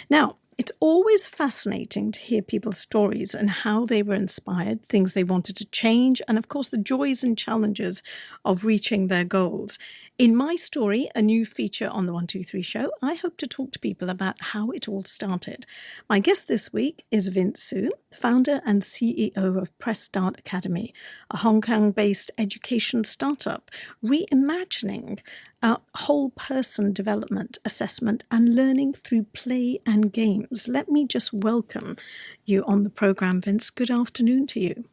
Now, it's always fascinating to hear people's stories and how they were inspired, things they wanted to change, and of course the joys and challenges of reaching their goals. In my story, a new feature on the 123 show, I hope to talk to people about how it all started. My guest this week is Vince Siu, founder and CEO of Press Start Academy, a Hong Kong-based education startup, reimagining whole person development, assessment, and learning through play and games. Let me just welcome you on the program, Vince. Good afternoon to you.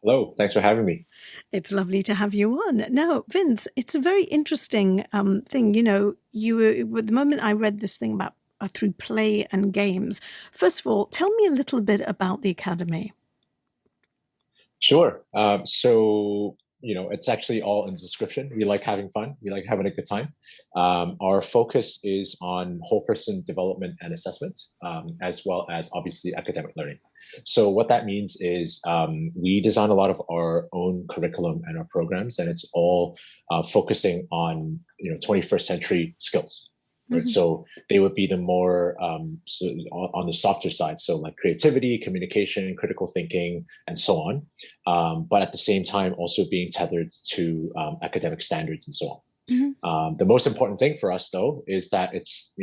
Hello, thanks for having me. It's lovely to have you on. Now, Vince, it's a very interesting thing. You know, the moment I read this thing about through play and games, first of all, tell me a little bit about the Academy. Sure. It's actually all in the description. We like having fun. We like having a good time. Our focus is on whole person development and assessment, as well as obviously academic learning. So what that means is we design a lot of our own curriculum and our programs, and it's all focusing on 21st century skills. Right? Mm-hmm. So they would be the more on the softer side, so like creativity, communication, critical thinking, and so on. But at the same time, also being tethered to academic standards and so on. Mm-hmm. The most important thing for us, though, is that it's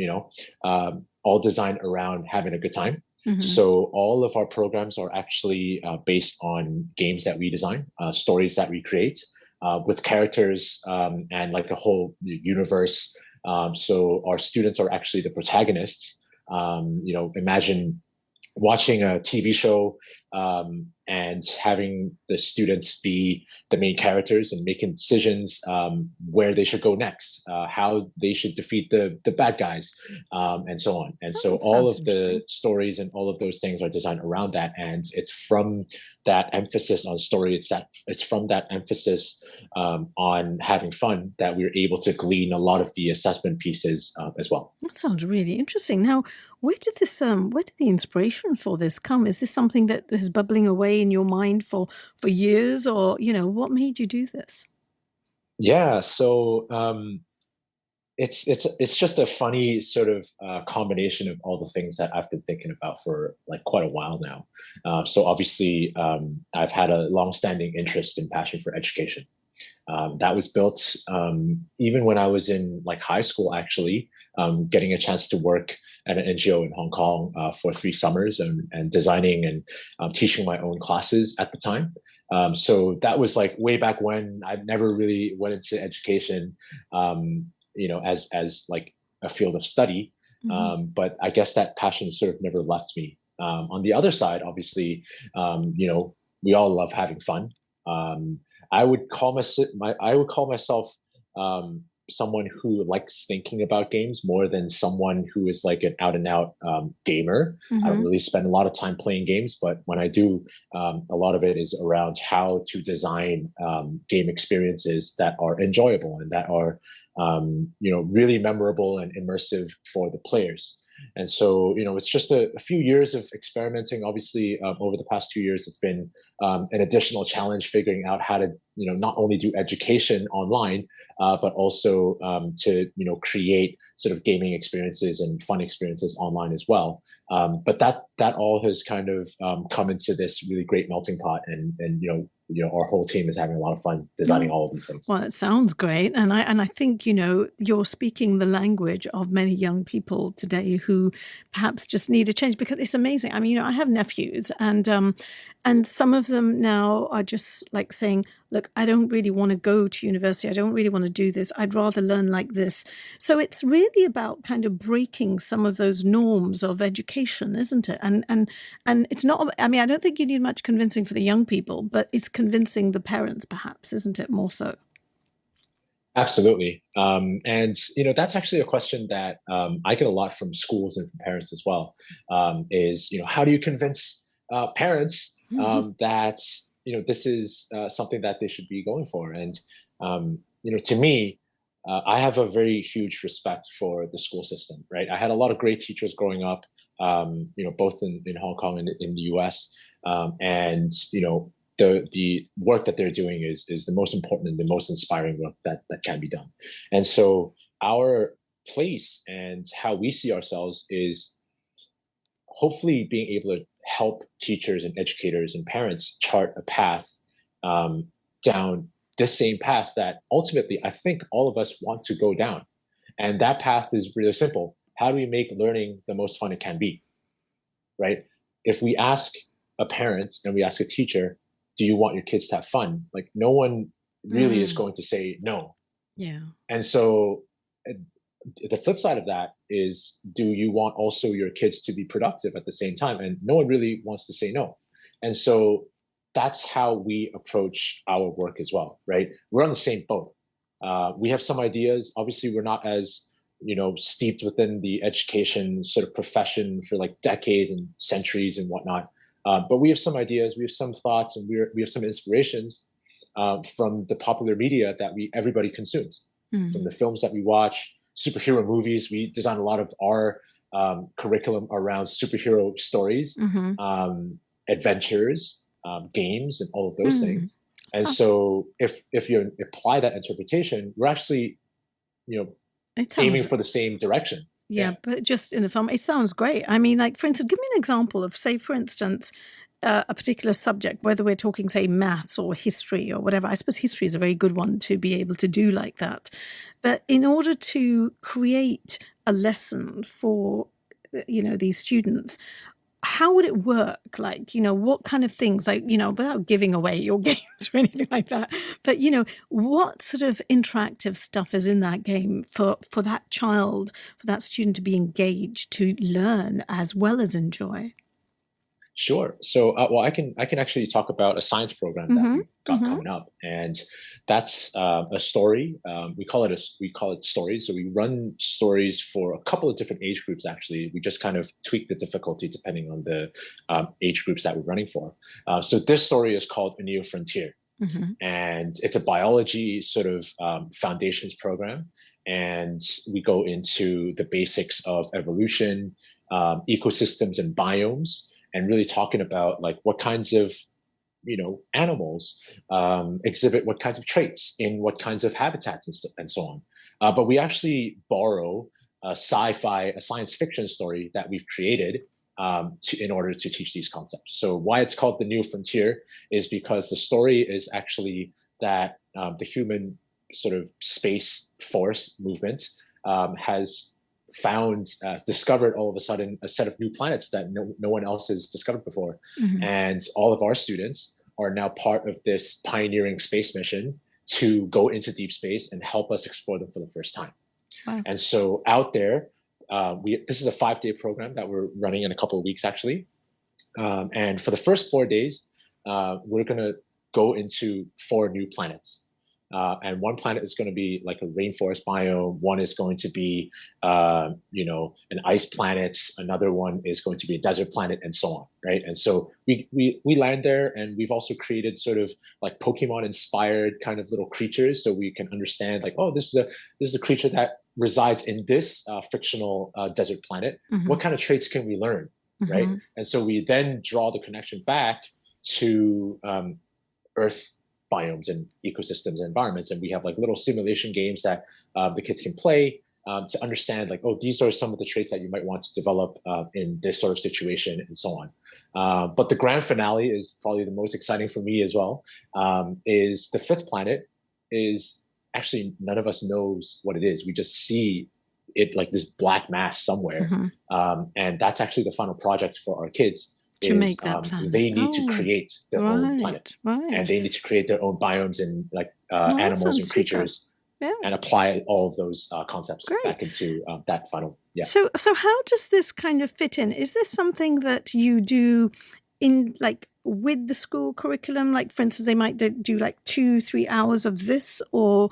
all designed around having a good time. Mm-hmm. So all of our programs are actually based on games that we design, stories that we create with characters and like a whole universe. So our students are actually the protagonists. Imagine watching a TV show and having the students be the main characters and making decisions where they should go next, how they should defeat the bad guys, and so on. And so all of the stories and all of those things are designed around that. And it's from that emphasis on story, it's from that emphasis on having fun that we're able to glean a lot of the assessment pieces as well. That sounds really interesting. Now, where did the inspiration for this come? Is this something that is bubbling away in your mind for years, or what made you do this? Yeah, so it's just a funny sort of combination of all the things that I've been thinking about for like quite a while now. So obviously, I've had a long-standing interest and passion for education. That was built even when I was in like high school, actually, getting a chance to work at an NGO in Hong Kong for 3 summers and designing and teaching my own classes at the time. So that was like way back when. I never really went into education, as like a field of study. Mm-hmm. But I guess that passion sort of never left me. On the other side, obviously, we all love having fun. I would call myself someone who likes thinking about games more than someone who is like an out and out gamer. Mm-hmm. I don't really spend a lot of time playing games, but when I do, a lot of it is around how to design game experiences that are enjoyable and that are really memorable and immersive for the players. And so, it's just a few years of experimenting. Obviously, over the past 2 years, it's been an additional challenge figuring out how to, not only do education online, but also to, create sort of gaming experiences and fun experiences online as well. But that all has kind of come into this really great melting pot, and our whole team is having a lot of fun designing all of these things. Well, it sounds great. And I think, you're speaking the language of many young people today who perhaps just need a change, because it's amazing. I mean, I have nephews and some of them now are just like saying, look, I don't really want to go to university. I don't really want to do this. I'd rather learn like this. So it's really about kind of breaking some of those norms of education, isn't it? And it's not, I mean, I don't think you need much convincing for the young people, but it's convincing the parents perhaps, isn't it, more so? Absolutely. And, that's actually a question that I get a lot from schools and from parents as well, is, how do you convince parents that, this is something that they should be going for? And, to me, I have a very huge respect for the school system, right? I had a lot of great teachers growing up, both in Hong Kong and in the US. And, the work that they're doing is the most important and the most inspiring work that can be done. And so our place and how we see ourselves is hopefully being able to help teachers and educators and parents chart a path down the same path that ultimately I think all of us want to go down. And that path is really simple. How do we make learning the most fun it can be? Right? If we ask a parent and we ask a teacher, do you want your kids to have fun? Like, no one really is going to say no. Yeah. And so the flip side of that is, do you want also your kids to be productive at the same time? And no one really wants to say no. And so that's how we approach our work as well, right? We're on the same boat. We have some ideas. Obviously, we're not as steeped within the education sort of profession for like decades and centuries and whatnot. But we have some ideas, we have some thoughts, and we have some inspirations from the popular media that everybody consumes, from the films that we watch, superhero movies. We design a lot of our curriculum around superhero stories, adventures, games, and all of those things. And so if you apply that interpretation, we're actually, aiming for the same direction. Yeah, but just in a film, it sounds great. I mean, like, for instance, give me an example of, say, for instance, a particular subject, whether we're talking, say, maths or history or whatever. I suppose history is a very good one to be able to do like that. But in order to create a lesson for, these students, how would it work? Like, what kind of things, like, without giving away your games or anything like that, but, what sort of interactive stuff is in that game for that child, for that student to be engaged, to learn as well as enjoy? Sure. So, I can actually talk about a science program that we've got coming up, and that's a story. We call it stories. So we run stories for a couple of different age groups. Actually, we just kind of tweak the difficulty depending on the age groups that we're running for. So this story is called A New Frontier, and it's a biology sort of foundations program, and we go into the basics of evolution, ecosystems, and biomes. And really talking about like what kinds of, animals exhibit what kinds of traits in what kinds of habitats and so on. But we actually borrow a sci-fi, a science fiction story that we've created in order to teach these concepts. So why it's called The New Frontier is because the story is actually that the human sort of space force movement has discovered all of a sudden a set of new planets that no one else has discovered before. And all of our students are now part of this pioneering space mission to go into deep space and help us explore them for the first time. Wow. And so out there, this is a 5-day program that we're running in a couple of weeks, actually. And for the first 4 days, we're going to go into 4 new planets. And one planet is going to be like a rainforest biome. One is going to be, an ice planet. Another one is going to be a desert planet, and so on, right? And so we land there, and we've also created sort of like Pokemon-inspired kind of little creatures, so we can understand like, oh, this is a creature that resides in this fictional desert planet. What kind of traits can we learn, right? And so we then draw the connection back to Earth biomes and ecosystems and environments. And we have like little simulation games that the kids can play to understand like, oh, these are some of the traits that you might want to develop in this sort of situation, and so on. But the grand finale is probably the most exciting for me as well, is the 5th planet is actually none of us knows what it is. We just see it like this black mass somewhere. And that's actually the final project for our kids. To make that planet. They need to create their own planet, and they need to create their own biomes and like animals and creatures, and apply all of those concepts back into that final. Yeah. So how does this kind of fit in? Is this something that you do in like with the school curriculum? Like, for instance, they might do like 2-3 hours of this, or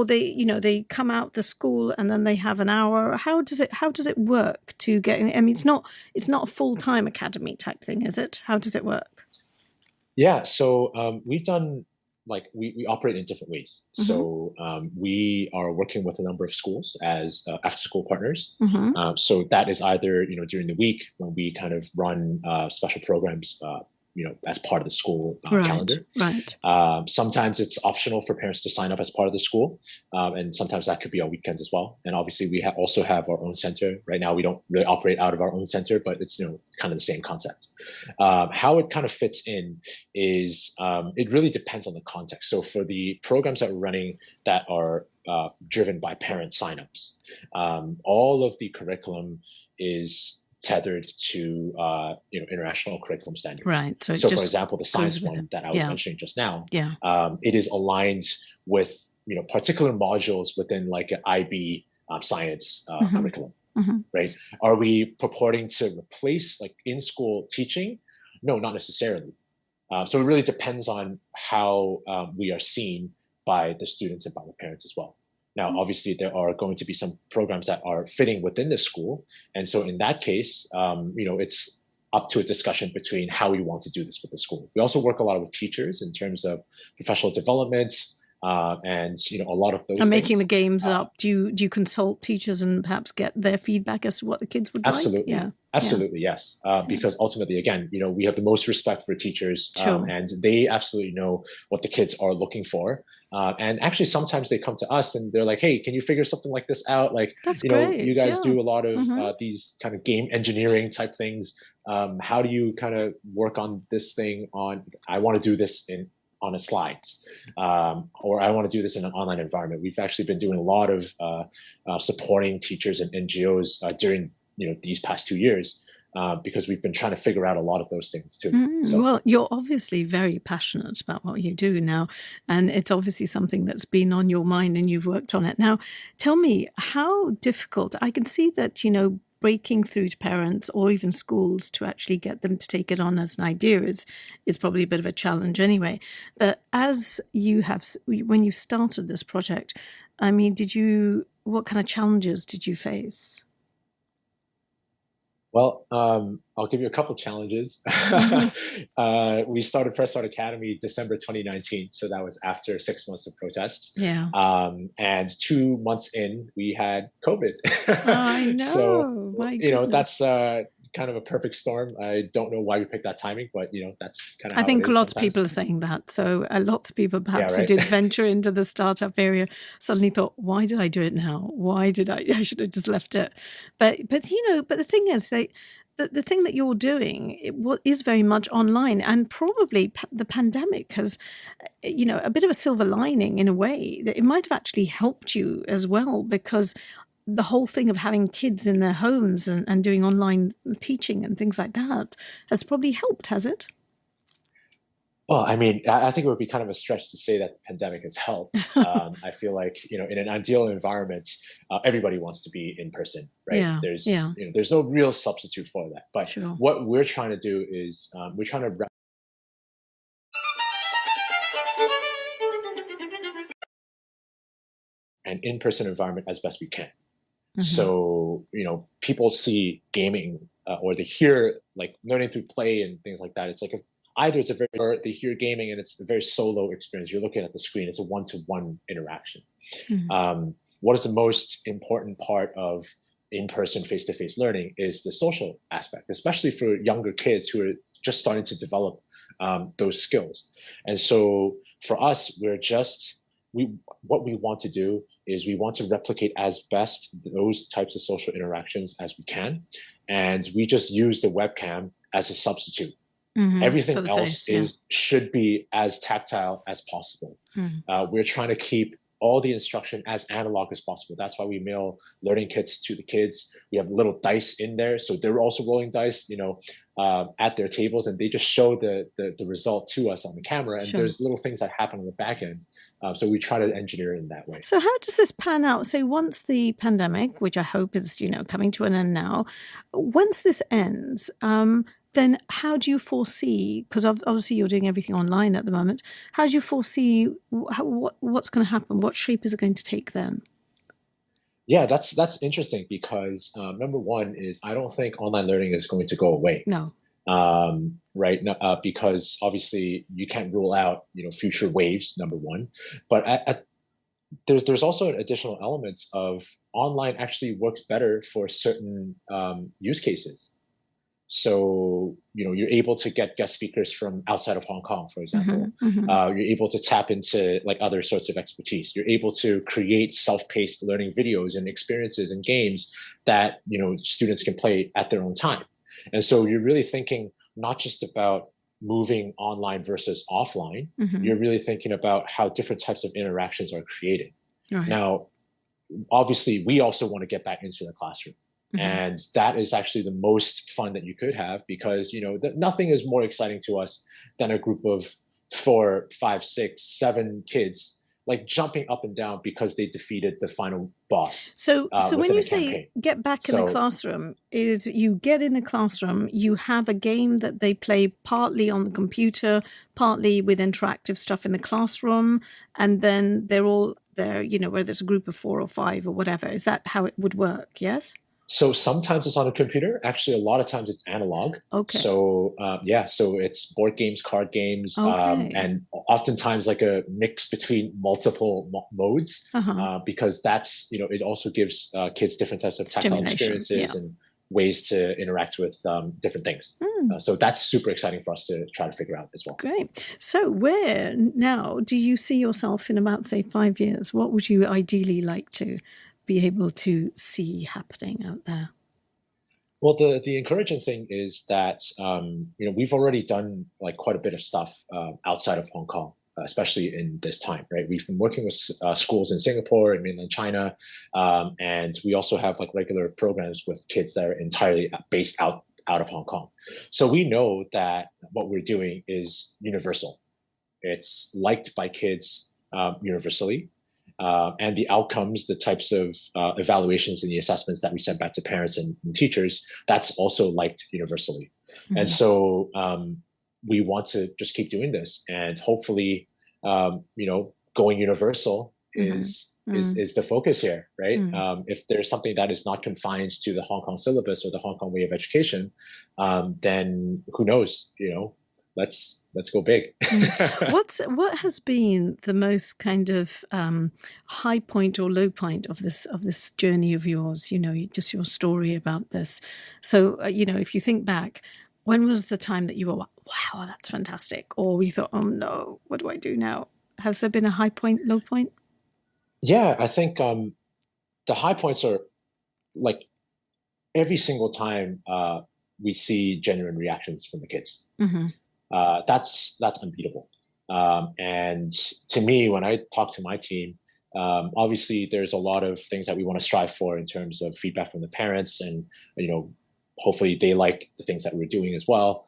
they, they come out the school and then they have an hour. How does it work to get in? I mean, it's not a full-time academy type thing, is it? How does it work? Yeah. So we've done like we operate in different ways. So we are working with a number of schools as after-school partners. So that is either during the week when we kind of run special programs as part of the school Right, calendar. right. Sometimes it's optional for parents to sign up as part of the school, and sometimes that could be on weekends as well. And obviously, we also have our own center. Right now, we don't really operate out of our own center, but it's kind of the same concept. How it kind of fits in is it really depends on the context. So for the programs that we're running that are driven by parent signups, all of the curriculum is tethered to international curriculum standards. Right. So for example, the science one that I was mentioning just now, it is aligned with particular modules within like an IB science curriculum. Right? Are we purporting to replace like in-school teaching? No, not necessarily. So it really depends on how we are seen by the students and by the parents as well. Now, obviously, there are going to be some programs that are fitting within the school. And so in that case, it's up to a discussion between how we want to do this with the school. We also work a lot with teachers in terms of professional development and, a lot of those and making the games up. Do you consult teachers and perhaps get their feedback as to what the kids would absolutely. like? Absolutely, yes. Because ultimately, again, we have the most respect for teachers and they absolutely know what the kids are looking for. And actually, sometimes they come to us and they're like, hey, can you figure something like this out? Like, that's great. You guys do a lot of these kind of game engineering type things. How do you kind of work on this thing I want to do this on a slides, or I want to do this in an online environment. We've actually been doing a lot of supporting teachers and NGOs during these past 2 years because we've been trying to figure out a lot of those things too. Well, you're obviously very passionate about what you do now, and it's obviously something that's been on your mind and you've worked on it. Now, tell me how difficult, I can see that, breaking through to parents or even schools to actually get them to take it on as an idea is probably a bit of a challenge anyway. But when you started this project, I mean, what kind of challenges did you face? Well, I'll give you a couple challenges. We started Press Start Academy December 2019, so that was after 6 months of protests. Yeah. And 2 months in, we had COVID. I know. So, my goodness. that's kind of a perfect storm. I don't know why we picked that timing, but that's kind of how I think it is lots sometimes. of people are saying that. So lots of people perhaps who did venture into the startup area suddenly thought, why did I do it now? I should have just left it. But the thing is, the thing that you're doing is very much online, and probably the pandemic has, a bit of a silver lining in a way that it might have actually helped you as well, because the whole thing of having kids in their homes and doing online teaching and things like that has probably helped, has it? Well, I mean, I think it would be kind of a stretch to say that the pandemic has helped. I feel like, in an ideal environment, everybody wants to be in person, right? Yeah, there's no real substitute for that. But what we're trying to do is we're trying to an in-person environment as best we can. So, people see gaming or they hear like learning through play and things like that. It's like they hear gaming and it's a very solo experience. You're looking at the screen. It's a one-to-one interaction. What is the most important part of in-person face-to-face learning is the social aspect, especially for younger kids who are just starting to develop those skills. And so for us, what we want to do is we want to replicate as best those types of social interactions as we can. And we just use the webcam as a substitute. Everything else should be as tactile as possible. We're trying to keep all the instruction as analog as possible. That's why we mail learning kits to the kids. We have little dice in there. So they're also rolling dice, at their tables, and they just show the result to us on the camera. And there's little things that happen on the back end. So we try to engineer it in that way. So how does this pan out? So once the pandemic, which I hope is, coming to an end now, once this ends, then how do you foresee, because obviously you're doing everything online at the moment, how do you foresee what's going to happen? What shape is it going to take then? Yeah, that's interesting because number one is I don't think online learning is going to go away. No. Right? Because obviously you can't rule out, future waves, number one. But there's also an additional element of online actually works better for certain use cases. So, you're able to get guest speakers from outside of Hong Kong, for example. You're able to tap into like other sorts of expertise. You're able to create self-paced learning videos and experiences and games that, students can play at their own time. And so you're really thinking not just about moving online versus offline, you're really thinking about how different types of interactions are created. Right. Now, obviously, we also want to get back into the classroom. And that is actually the most fun that you could have, because, nothing is more exciting to us than a group of 4, 5, 6, 7 kids like jumping up and down because they defeated the final boss. So when you say get back in the classroom, is you get in the classroom, you have a game that they play partly on the computer, partly with interactive stuff in the classroom, and then they're all there, whether it's a group of 4 or 5 or whatever. Is that how it would work? Yes? So sometimes it's on a computer. Actually, a lot of times it's analog. Okay. So so it's board games, card games, and oftentimes like a mix between multiple modes, because that's, it also gives kids different types of tactile experiences and ways to interact with different things. So that's super exciting for us to try to figure out as well. Great. So where now do you see yourself in about, say, 5 years? What would you ideally like to be able to see happening out there? Well, the encouraging thing is that we've already done like quite a bit of stuff outside of Hong Kong, especially in this time, right? We've been working with schools in Singapore and mainland China, and we also have like regular programs with kids that are entirely based out of Hong Kong. So we know that what we're doing is universal. It's liked by kids universally. And the outcomes, the types of evaluations and the assessments that we send back to parents and teachers, that's also liked universally. And so we want to just keep doing this. And hopefully, going universal is the focus here, right? If there's something that is not confined to the Hong Kong syllabus or the Hong Kong way of education, then who knows, let's go big. What has been the most kind of high point or low point of this journey of yours? Just your story about this. So if you think back, when was the time that you were, wow, that's fantastic, or we thought, oh no, what do I do now? Has there been a high point, low point? Yeah, I think the high points are like every single time we see genuine reactions from the kids. That's unbeatable. And to me, when I talk to my team, obviously there's a lot of things that we want to strive for in terms of feedback from the parents, and hopefully they like the things that we're doing as well.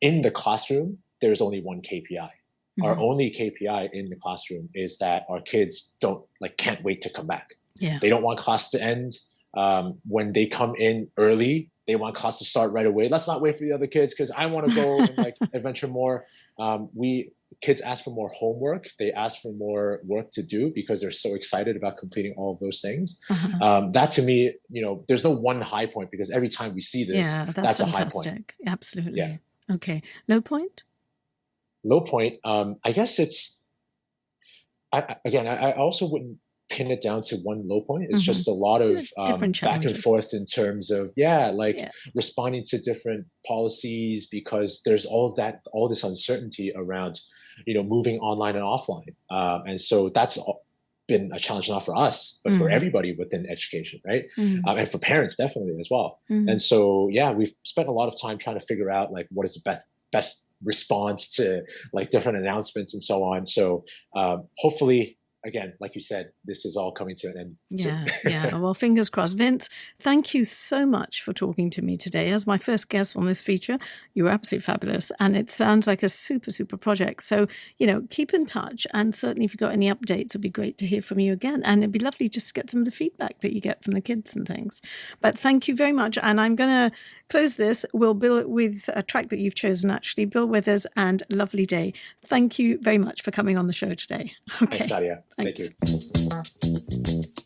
In the classroom, there's only one KPI. Our only KPI in the classroom is that our kids can't wait to come back. Yeah. They don't want class to end. When they come in early, they want class to start right away. Let's not wait for the other kids because I want to go and adventure more. Kids ask for more homework. They ask for more work to do because they're so excited about completing all of those things. That to me, there's no one high point, because every time we see this, that's a high point. Absolutely. Yeah. Okay. Low point? Low point. I guess it's, I also wouldn't pin it down to one low point. It's just a lot of back and forth in terms of responding to different policies, because there's all this uncertainty around moving online and offline, and so that's been a challenge, not for us but for everybody within education, right? And for parents definitely as well. And so we've spent a lot of time trying to figure out what is the best response to different announcements and so on. So hopefully, again, like you said, this is all coming to an end. Yeah. Well, fingers crossed. Vince, thank you so much for talking to me today. As my first guest on this feature, you were absolutely fabulous. And it sounds like a super, super project. So, keep in touch. And certainly if you've got any updates, it'd be great to hear from you again. And it'd be lovely just to get some of the feedback that you get from the kids and things. But thank you very much. And I'm going to close this. We'll bill it with a track that you've chosen, actually. Bill Withers and Lovely Day. Thank you very much for coming on the show today. Okay. Thanks, Saadia. Thanks. Thank you.